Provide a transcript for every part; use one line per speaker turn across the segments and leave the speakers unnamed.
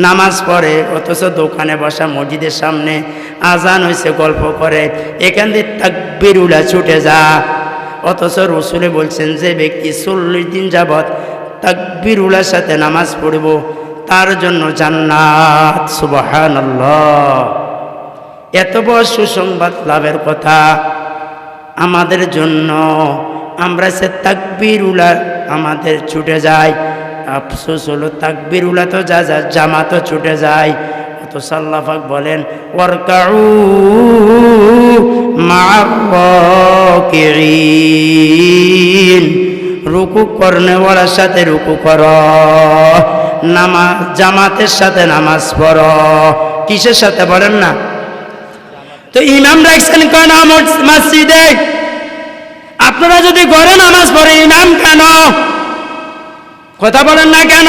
নামাজ পড়ে, অথচ দোকানে বসা মসজিদের সামনে আজান হয়েছে গল্প করে, এখান দিয়ে তাকবীরুল্লাহ ছুটে যা। অথচ রসুলে বলছেন যে ব্যক্তি 40 দিন যাবৎ তাকবীরুল্লাহর সাথে নামাজ পড়ব তার জন্য জান্নাত। সুবহানাল্লাহ। এত বড় সুসংবাদ লাভের কথা আমাদের জন্য, আমরা সে তাকবীরুল্লাহ আমাদের ছুটে যায়। আফসোস হলো তাকবীরুল্লাহ তো যা যা জামাতও ছুটে যায়। অথচ আল্লাহ পাক বলেন ওয়ারকাউ মা'আর রাকিঈন, রুকু করনেওয়ালার সাথে রুকু করো, নামাজ জামাতের সাথে নামাজ পড়ো। কিসের সাথে বলেন না? তো ইমাম রাখছেন কেন মসজিদে? আপনারা যদি ঘরে নামাজ পড়ে ইমাম কেন? কথা বলেন না কেন?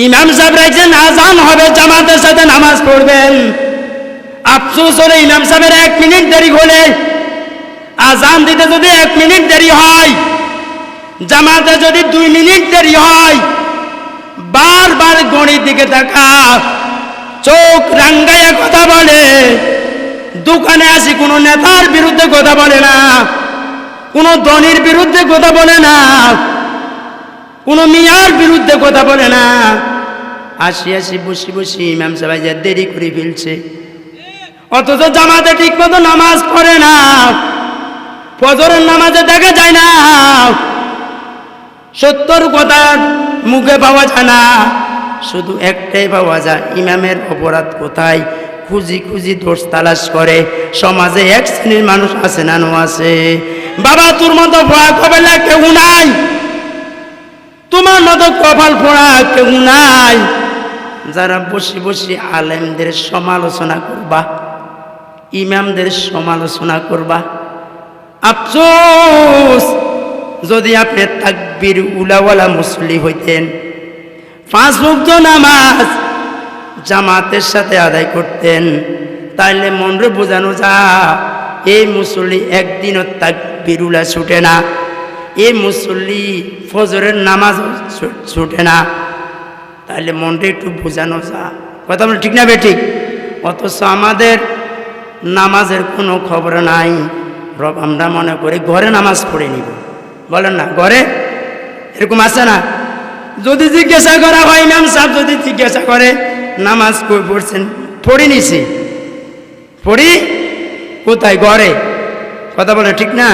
ইমাম সাহেব রাখছেন আজান হবে জামাতের সাথে নামাজ পড়বেন। আফসোস হলে ইমাম সাহেবের 1 মিনিট দেরি হলে, আজান দিতে যদি 1 মিনিট দেরি হয়, জামাতে যদি 2 মিনিট দেরি হয়, বারবার ঘড়ির দিকে তাকা, চোখ রাঙ্গাইয়া কথা বলে। দোকানে আসি কোনো নেতার বিরুদ্ধে কথা বলে না, কোনো ধনীর বিরুদ্ধে কথা বলে না, কোনো মিয়ার বিরুদ্ধে কথা বলে না। আসি বসি বসি ইমাম সাহেব যা দেরি করে ফেলছে, অথচ জামাতে ঠিক মতো নামাজ পড়ে না। ফজরের নামাজে দেখা যায় না, 70 কথা মুখে পাওয়া যায় না, শুধু একটাই পাওয়া যায় ইমামের অপরাধ কোথায়। খুঁজি খুঁজি দোষ তালাশ করে। সমাজে এক শ্রেণীর মানুষ আছে না নো আছে? বাবা তোর মতো ভয় কবেলা কেউ নাই, তোমার মতো কপাল ফোড়া কেউ নাই, যারা বসে বসে আলেমদের সমালোচনা করবা, ইমামদের সমালোচনা করবা। আফসোস যদি আপনি তাকবীর উলাওয়ালা মুসল্লি হইতেন, 5 ওয়াক্ত নামাজ জামাতের সাথে আদায় করতেন, তাইলে মনরে বোঝানো যা এই মুসল্লি একদিনও তাকবীরুল্লাহ ছুটে না, এই মুসল্লি ফজরের নামাজ ছুটে না। তাহলে মনটা একটু বোঝানো যা। কথা বলে ঠিক না বে ঠিক? অথচ আমাদের নামাজের কোনো খবর নাই। আমরা মনে করি ঘরে নামাজ পড়ে নিব। বলেন না, ঘরে এরকম আছে না? যদি জিজ্ঞাসা করা হয়, ইমাম সাহেব যদি জিজ্ঞাসা করে নামাজ কই পড়ছেন, পড়ি নিছি। পড়ি কোথায়? ঘরে। কথা বলে ঠিক না?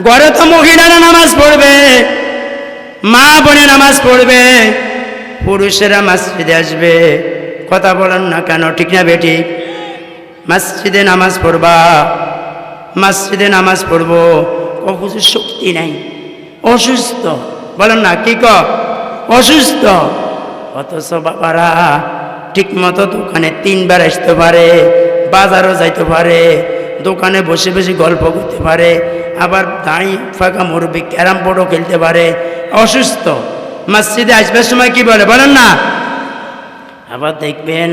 ঘরে তো মহিলারা নামাজ পড়বে, মা বোনে নামাজ পড়বে, পুরুষেরা মসজিদে আসবে। কথা বলেন না কেন? ঠিক না বেটি? মসজিদে নামাজ পড়বা, মসজিদে নামাজ পড়বো, হুজুর শক্তি নাই, অসুস্থ। বলেন না কি অসুস্থ? অথচ বাবারা ঠিক মতো দোকানে 3 বার আসতে পারে, বাজারও যাইতে পারে, দোকানে বসে বসে গল্প করতে পারে, আবার দাঁড়ি ফাঁকা মুরব্বি ক্যারাম বোর্ডও খেলতে পারে। অসুস্থ, মসজিদে আসবার সময় কি বলে বলেন না? আবার দেখবেন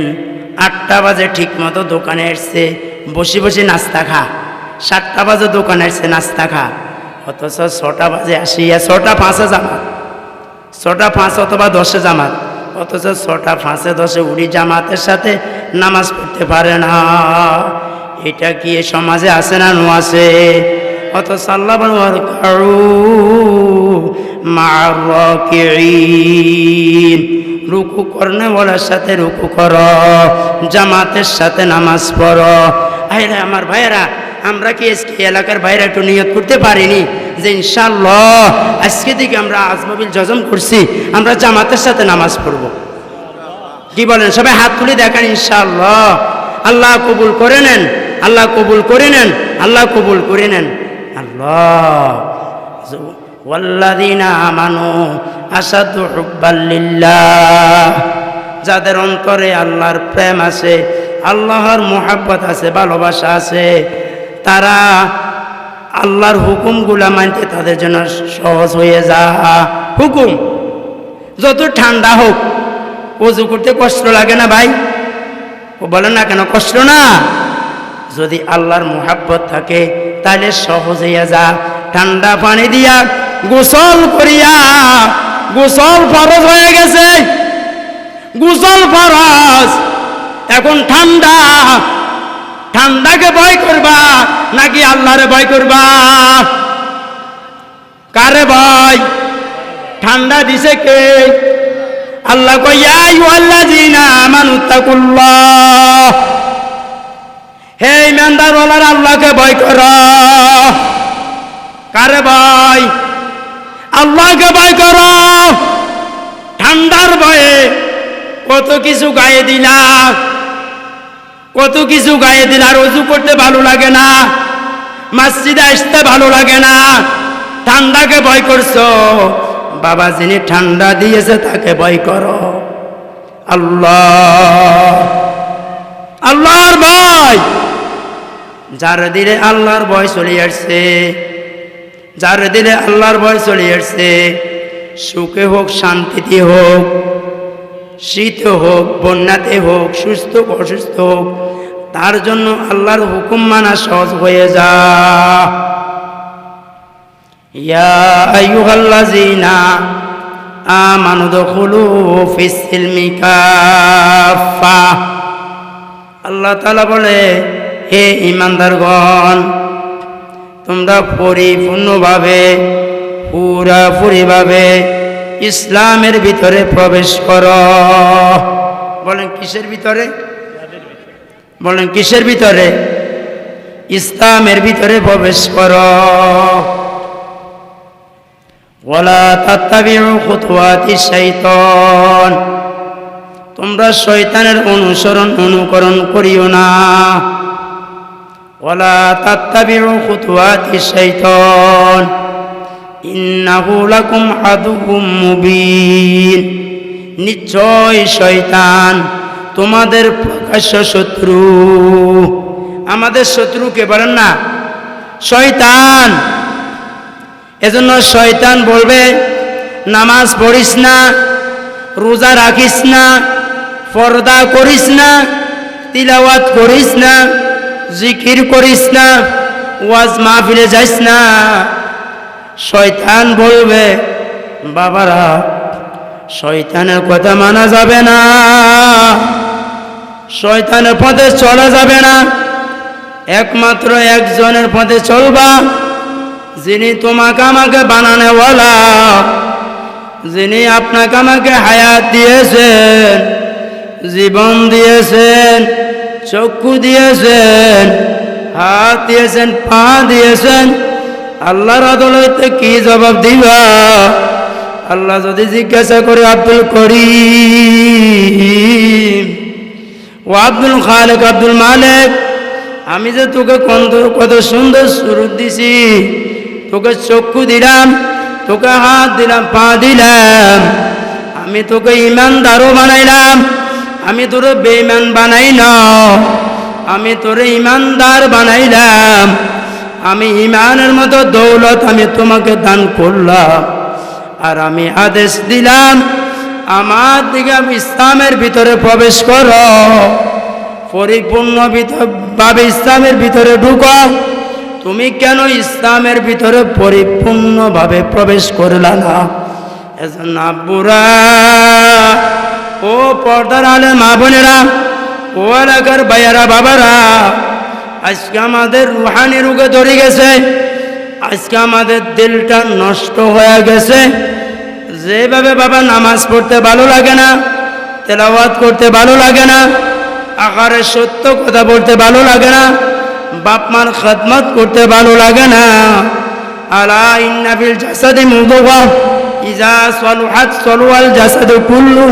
8টা বাজে ঠিক মতো দোকানে এসছে, বসে বসে নাস্তা খা। 7টা বাজে দোকানে এসছে, নাস্তা খা। অথচ 6টা বাজে আসিয়া 6টা 5-এ জামাত, 6টা 5 অথবা 10-এ জামাত, অথচ 6টা 5-এ 10-এ উড়ি জামাতের সাথে নামাজ পড়তে পারে না। এটা কি এ সমাজে আছে না নো আছে? অথচ আল্লাহ মা'আর রাকিঈন, রুকু করনেওয়ালার সাথে রুকু করো, জামাতের সাথে নামাজ পড়ো। আরে আমার ভাইয়েরা, আমরা কি আজকে এলাকার ভাইরা একটু নিয়ত করতে পারিনি যে ইনশাআল্লাহ আজকে থেকে আমরা আজমাবিল জজম করছি, আমরা জামাতের সাথে নামাজ পড়ব? কি বলেন? সবাই হাত তুলে দেখান ইনশাআল্লাহ। আল্লাহ কবুল করে নেন, আল্লাহ কবুল করে নেন, আল্লাহ কবুল করে নেন। আল্লাহ ওয়াল্লাযীনা আমানু আশাদ্দু হুব্বাল লিল্লাহ, যাদের অন্তরে আল্লাহর প্রেম আছে, আল্লাহর মুহাব্বত আছে, ভালোবাসা আছে, তারা আল্লাহর হুকুমগুলা মানতে তাদের জন্য সহজ হয়ে যায়। হুকুম যত ঠান্ডা হোক, ওযু করতে কষ্ট লাগে না ভাই? ও বলেন না কেন কষ্ট না? যদি আল্লাহর মুহাব্বত থাকে তাহলে সহজ হয়ে যা। ঠান্ডা পানি দিয়া গোসল করিয়া, গোসল ফরজ হয়ে গেছে, গোসল ফরজ। এখন ঠান্ডা, ঠান্ডাকে ভয় করবা নাকি আল্লাহরে ভয় করবা? কারে ভয়? ঠান্ডা দিছে কে? আল্লাহ কয় ইয়া আইয়ুহাল্লাযীনা আমানুত্তাকুল্লাহ, হে ঈমানদারওয়ালারা আল্লাহকে ভয় করো। কারে ভয়? আল্লাহকে ভয় করো। ঠান্ডার ভয়ে কত কিছু গায়ে দিলা, কত কিছু গায়ে দিলা। আর ওযু করতে ভালো লাগে না, মসজিদে আসতে ভালো লাগে না, ঠান্ডাকে ভয় করছো। বাবা যিনি ঠান্ডা দিয়েছে তাকে ভয় করো। আল্লাহ, আল্লাহর ভয়। যার দিলে আল্লাহর ভয় চলে আসছে, যার দিলে আল্লাহর ভয় চলে আসছে, সুখে হোক শান্তিতে হোক, শীতে হোক বন্যাতে হোক, সুস্থ অসুস্থ হোক, তার জন্য আল্লাহর হুকুম মানা সহজ হয়ে যা। ইয়া আইয়ুহাল্লাযীনা আমানু দুখুলু ফিস সিলমি কাফা। আল্লাহ তাআলা বলে, হে ঈমানদারগণ, তোমরা পরিপূর্ণভাবে পুরাপুরিভাবে ইসলামের ভিতরে প্রবেশ করো। বলেন কিসের ভিতরে? বলেন কিসের ভিতরে? ইসলামের ভিতরে প্রবেশ করো। ওয়ালা তাত্তাবিউ খুতুওয়াতিশ শাইতান, তোমরা শয়তানের অনুকরণ করিও না। ওয়ালা তাত্তাবিউ খুতুওয়াতিশ শাইতান ইন্নাহু লাকুম আদুউম মুবিন, নিশ্চয় শয়তান তোমাদের প্রকাশ্য শত্রু। আমাদের শত্রুকে বলেন না শয়তান। এজন্য শয়তান বলবে নামাজ পড়িস না, রোজা রাখিস না, পর্দা করিস না, তিলাওয়াত করিস না, জিকির করিস না, ওয়াজ মাহফিলে যাইস না। শয়তান বলবে বাবারা শয়তানের কথা মানা যাবে না, শয়তানের পথে চলা যাবে না। একমাত্র একজনের পথে চলবা, যিনি তোমাকে আমাকে বানানোওয়ালা, যিনি আপনাকে আমাকে হায়াত দিয়েছেন, জীবন দিয়েছেন, চক্ষু দিয়েছেন, হাত দিয়েছেন, পা দিয়েছেন। আল্লাহর আদালতে কি জবাব দিবা? আল্লাহ যদি জিজ্ঞাসা করে আব্দুল করিম ও আব্দুল খালেক, আব্দুল মালিক, আমি যে তোকে কত সুন্দর সুরত দিছি, তোকে চক্ষু দিলাম, তোকে হাত দিলাম, পা দিলাম, আমি তোকে ইমানদারও বানাইলাম, আমি তোরে বেঈমান বানাই না, আমি তোরে ইমানদার বানাইলাম। আমি ইমানের মতো দৌলত আমি তোমাকে দান করলাম, আর আমি আদেশ দিলাম আমার দিকে ইসলামের ভিতরে প্রবেশ করো, পরিপূর্ণভাবে ইসলামের ভিতরে ঢুকো। তুমি কেন ইসলামের ভিতরে পরিপূর্ণভাবে প্রবেশ করলা না? এজন্য আব্বুরা, ও পর্দার আলে মা বোনেরা, ও এলাকার ভাইয়ারা, বাবারা, আজকে আমাদের রুহানি রোগে ধরে গেছে, আজকে আমাদের দিলটা নষ্ট হয়ে গেছে। যেভাবে বাবা নামাজ পড়তে ভালো লাগে না, তেলাওয়াত করতে ভালো লাগে না, আকারে সত্য কথা বলতে ভালো লাগে না, বাপ মার খেদমত করতে ভালো লাগে না। আলা ইন্না ফিল জাসাদি মুদগা ইজা সালুহাত সালুয়াল জাসাদু কুল্লু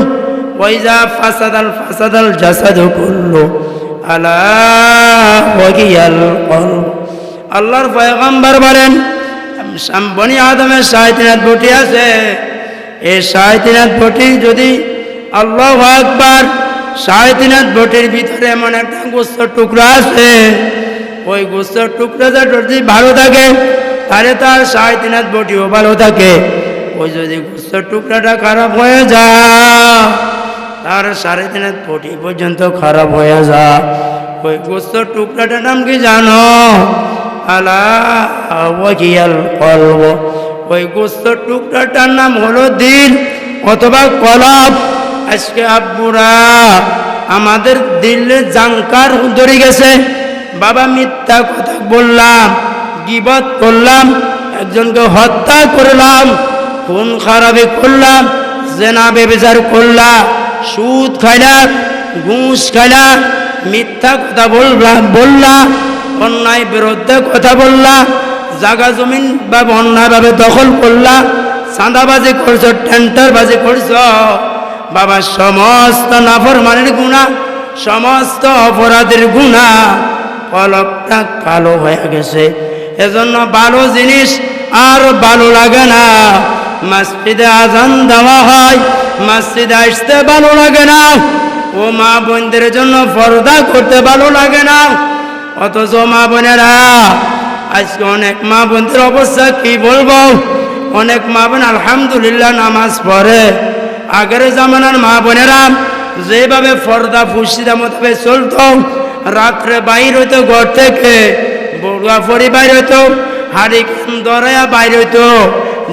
ওয়া ইজা ফাসাদাল জাসাদু কুল্লু আলা ওয়াকিয়াল কলব। আল্লাহর পয়গম্বর বলেন বনি আদমের 37 বটি আছে, এই 37 বটি যদি আল্লাহু আকবার, 37 বটির ভিতরে এমন একটা গোস্তের টুকরা আছে, ওই গোস্তের টুকরা যদি ভালো থাকে তাহলে তার 37 বটিও ভালো থাকে। ওই যদি গোস্তের টুকরাটা খারাপ হয়ে যায়, তার 37 বটি পর্যন্ত খারাপ হয়ে যায়। ওই গোস্তের টুকরাটার নাম কি জানো? আলা ওয়াকিয়াল কলব। ওই গোস্তের টুকরাটার নাম হলো দিল অথবা কলব। আজকে আব্বুরা আমাদের দিলে জাঙ্কার ধরে গেছে। বাবা মিথ্যা কথা বললাম, গীবত করলাম, একজনকে হত্যা করলাম, খুন খারাপি করলাম, জেনা ব্যভিচার করলাম, সুদ খাইলাম, ঘুষ খাইলাম, মিথ্যা কথা বললাম, অন্যায় বিরুদ্ধে কথা বললাম, জায়গা জমিন বা অন্যায়ভাবে দখল করলাম, চাঁদাবাজি করছো, টেন্ডারবাজি করছো। বাবা সমস্ত নাফরমানের গুনাহ, সমস্ত অপরাধের গুনাহ কলবটা কালো হয়ে গেছে। এজন্য ভালো জিনিস আর ভালো লাগে না। মসজিদে আজান দেওয়া হয়, মসজিদে আসতে ভালো লাগে না। ও মা বোনদের জন্য পর্দা করতে ভালো লাগে না। অথচ মা বোনেরা, আজকে অনেক মা বোনদের অবস্থা কি বলবো। অনেক মা বোন আলহামদুলিল্লাহ নামাজ পড়ে। আগের জামানার মা বোনেরা যেভাবে পর্দা ফুসিদা মোতাবেক চলতো, রাত্রে বাইর হইতো ঘর থেকে, বড়ুয়া ফরি বাইর হইতো, হাড়ি দরায়া বাইর হইতো,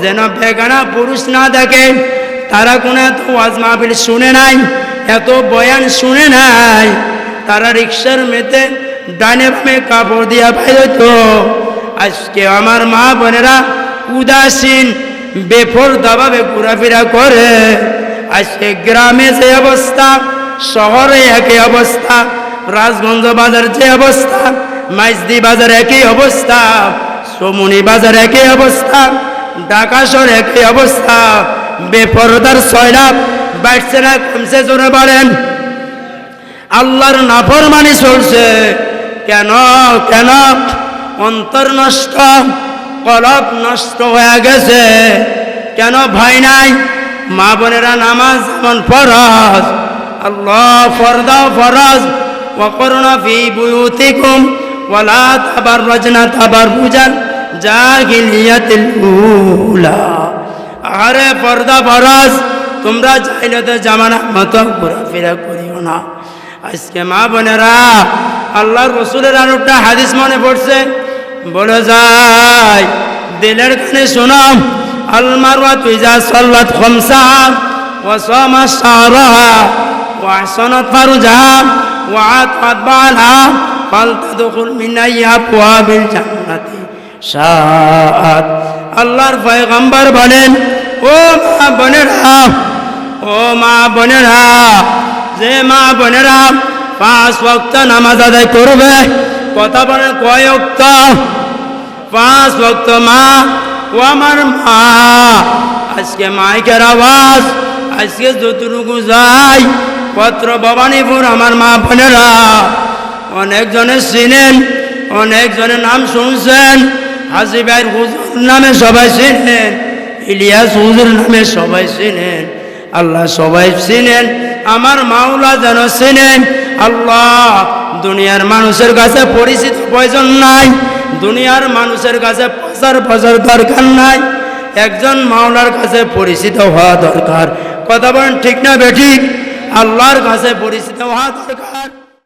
যেন বেগানা পুরুষ না দেখে। তারা কোনো এত ওয়াজ মাহফিল শুনে নাই, এত বয়ান শুনে নাই। তারা রিক্সার মেতে ডানে বামে কাপড় দিয়া বাইর হইতো। আজকে আমার মা বোনেরা উদাসীন বেপরদাভাবে ঘোরাফেরা করে। আজকে গ্রামে যে অবস্থা, শহরে একই অবস্থা, রাজগঞ্জ বাজার যে অবস্থা, মাইজদি বাজার একই অবস্থা, সমুনি বাজার একই অবস্থা, ঢাকা শহর একই অবস্থা। বেপরদার সয়লাভ বাড়ছে না কমছে? জোরে বলেন। আল্লাহর নাফরমানি চলছে। কেন কেন? অন্তর নষ্ট, কলব নষ্ট হয়ে গেছে। কেন ভয় নাই? মা বোনেরা নামাজ যেমন ফরজ, আল্লাহ ফরদাও ফরজ। ওয়াকরনা ফি বুয়ুতিকুম ওয়ালা তাবাররাজনা তাবাররুজাল জাহিলিয়াতিল উলা। আরে পর্দা ফরজ, তোমরা চাইলে তো জামানার মতো ঘোরাফেরা করিও না। আজকে মা বোনেরা, আল্লাহর রাসূলের আরেকটা হাদিস মনে পড়ছে, বলে যায় দিলের কানে শোনাও। আল মারওয়াতু ইযা সাল্লাত খামসা ওয়া সামা শাহরাহা ওয়া আহসানাত ফারজাহা ওয়া আতাত বালাহা ফালতাদখুল মিন আবওয়াবিল জান্নাতি শাআত। আল্লাহর পয়গম্বর বলেন, ও মা বোনেরা, ও মা বোনেরা, যে মা বোনেরা 5 ওয়াক্ত নামাজ আদায় করবে, কথা বলেন কয় ওয়াক্ত? 5 ওয়াক্ত। মা, ও আমার মা, আজকে মাইকের আওয়াজ আজকে যতটুকু যায় পত্র ভবানীপুর আমার মা বোনেরা অনেকজনে চিনেন, অনেকজনের নাম শুনছেন। হাজি ভাইয়ের হুজুর নামে সবাই চিনেন, ইলিয়াস হুজুর নামে সবাই চিনেন। আল্লাহ সবাই চিনেন, আমার মাওলা যেন চিনেন। আল্লাহ দুনিয়ার মানুষের কাছে পরিচিত প্রয়োজন নাই, দুনিয়ার মানুষের কাছে প্রচার দরকার নাই, একজন মাওলার কাছে পরিচিত হওয়া দরকার। কথা বলেন ঠিক না বেঠিক? আল্লাহর কাছে পরিচিত হওয়া দরকার।